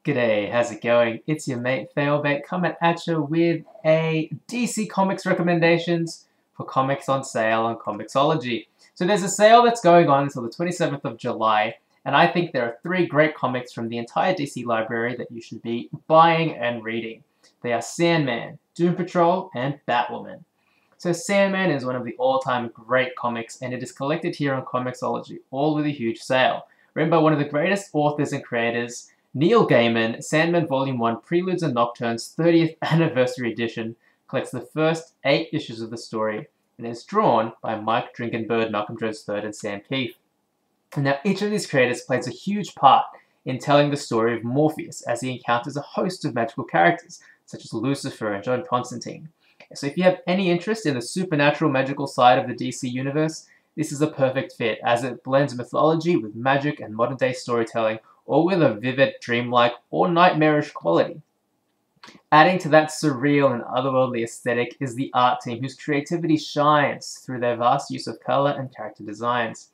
G'day, how's it going? It's your mate Failbait coming at you with a DC Comics recommendations for comics on sale on Comixology. So there's a sale that's going on until the 27th of July, and I think there are three great comics from the entire DC library that you should be buying and reading. They are Sandman, Doom Patrol, and Batwoman. So Sandman is one of the all-time great comics, and it is collected here on Comixology, all with a huge sale. Written by one of the greatest authors and creators, Neil Gaiman, Sandman Volume 1 Preludes and Nocturnes 30th Anniversary Edition collects the first 8 issues of the story and is drawn by Mike Dringenberg, Malcolm Jones III, and Sam Keith. And now each of these creators plays a huge part in telling the story of Morpheus as he encounters a host of magical characters such as Lucifer and John Constantine. So if you have any interest in the supernatural magical side of the DC universe, this is a perfect fit as it blends mythology with magic and modern day storytelling, or with a vivid, dreamlike, or nightmarish quality. Adding to that surreal and otherworldly aesthetic is the art team, whose creativity shines through their vast use of color and character designs,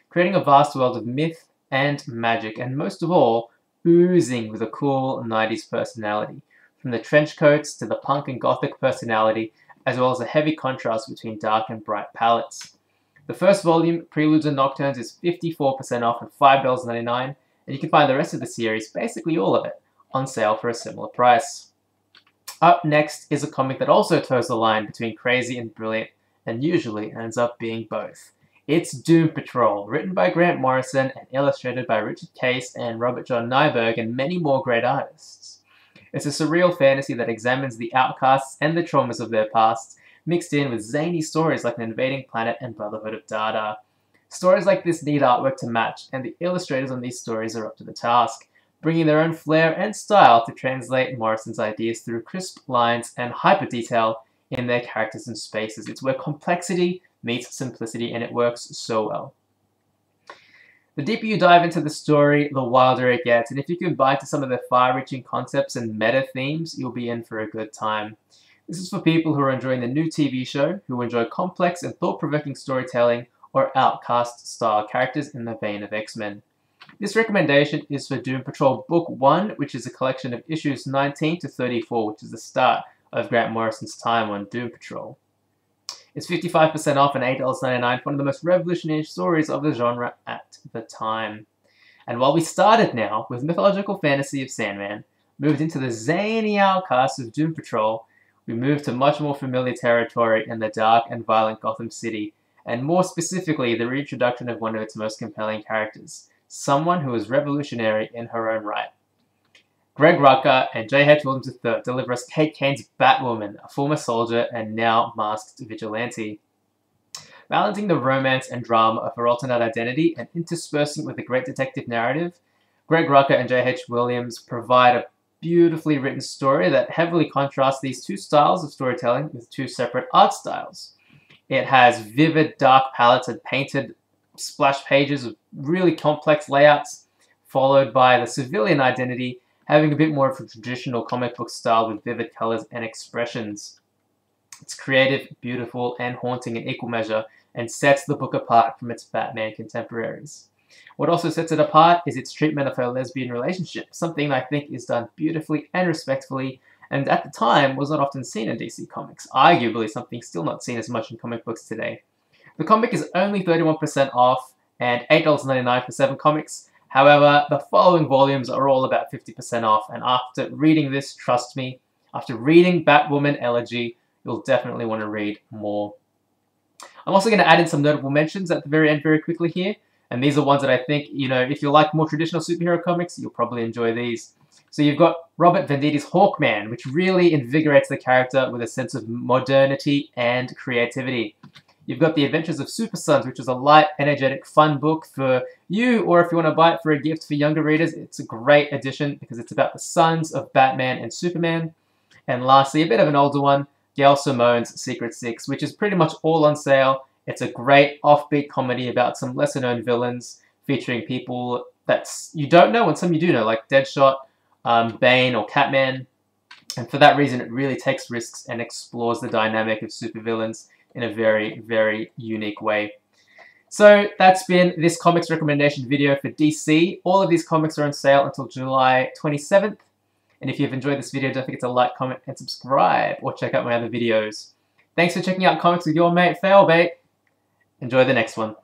creating a vast world of myth and magic, and most of all, oozing with a cool 90s personality, from the trench coats to the punk and gothic personality, as well as a heavy contrast between dark and bright palettes. The first volume, Preludes and Nocturnes, is 54% off at $5.99, and you can find the rest of the series, basically all of it, on sale for a similar price. Up next is a comic that also toes the line between crazy and brilliant, and usually ends up being both. It's Doom Patrol, written by Grant Morrison and illustrated by Richard Case and Robert John Nyberg and many more great artists. It's a surreal fantasy that examines the outcasts and the traumas of their pasts, mixed in with zany stories like An Invading Planet and Brotherhood of Dada. Stories like this need artwork to match, and the illustrators on these stories are up to the task, bringing their own flair and style to translate Morrison's ideas through crisp lines and hyper detail in their characters and spaces. It's where complexity meets simplicity, and it works so well. The deeper you dive into the story, the wilder it gets, and if you combine to some of the far-reaching concepts and meta themes, you'll be in for a good time. This is for people who are enjoying the new TV show, who enjoy complex and thought-provoking storytelling, or Outcast-style characters in the vein of X-Men. This recommendation is for Doom Patrol Book 1, which is a collection of issues 19 to 34, which is the start of Grant Morrison's time on Doom Patrol. It's 55% off and $8.99 for one of the most revolutionary stories of the genre at the time. And while we started now with mythological fantasy of Sandman, moved into the zany outcasts of Doom Patrol, we moved to much more familiar territory in the dark and violent Gotham City, and more specifically the reintroduction of one of its most compelling characters, someone who is revolutionary in her own right. Greg Rucka and J.H. Williams III deliver us Kate Kane's Batwoman, a former soldier and now masked vigilante. Balancing the romance and drama of her alternate identity and interspersing with the great detective narrative, Greg Rucka and J.H. Williams provide a beautifully written story that heavily contrasts these two styles of storytelling with two separate art styles. It has vivid dark palettes and painted splash pages with really complex layouts, followed by the civilian identity having a bit more of a traditional comic book style with vivid colors and expressions. It's creative, beautiful, and haunting in equal measure, and sets the book apart from its Batman contemporaries. What also sets it apart is its treatment of her lesbian relationship, something I think is done beautifully and respectfully, and at the time was not often seen in DC Comics, arguably something still not seen as much in comic books today. The comic is only 31% off and $8.99 for 7 comics. However, the following volumes are all about 50% off, and after reading this, trust me, after reading Batwoman Elegy, you'll definitely want to read more. I'm also going to add in some notable mentions at the very end very quickly here, and these are ones that I think, if you like more traditional superhero comics, you'll probably enjoy these. So you've got Robert Venditti's Hawkman, which really invigorates the character with a sense of modernity and creativity. You've got The Adventures of Super Sons, which is a light, energetic, fun book for you, or if you want to buy it for a gift for younger readers, it's a great addition because it's about the sons of Batman and Superman. And lastly, a bit of an older one, Gail Simone's Secret Six, which is pretty much all on sale. It's a great offbeat comedy about some lesser-known villains featuring people that you don't know and some you do know, like Deadshot, Bane, or Catman. And for that reason, it really takes risks and explores the dynamic of supervillains in a very, very unique way. So that's been this comics recommendation video for DC. All of these comics are on sale until July 27th. And if you've enjoyed this video, don't forget to like, comment, and subscribe, or check out my other videos. Thanks for checking out Comics with your mate Failbait. Enjoy the next one.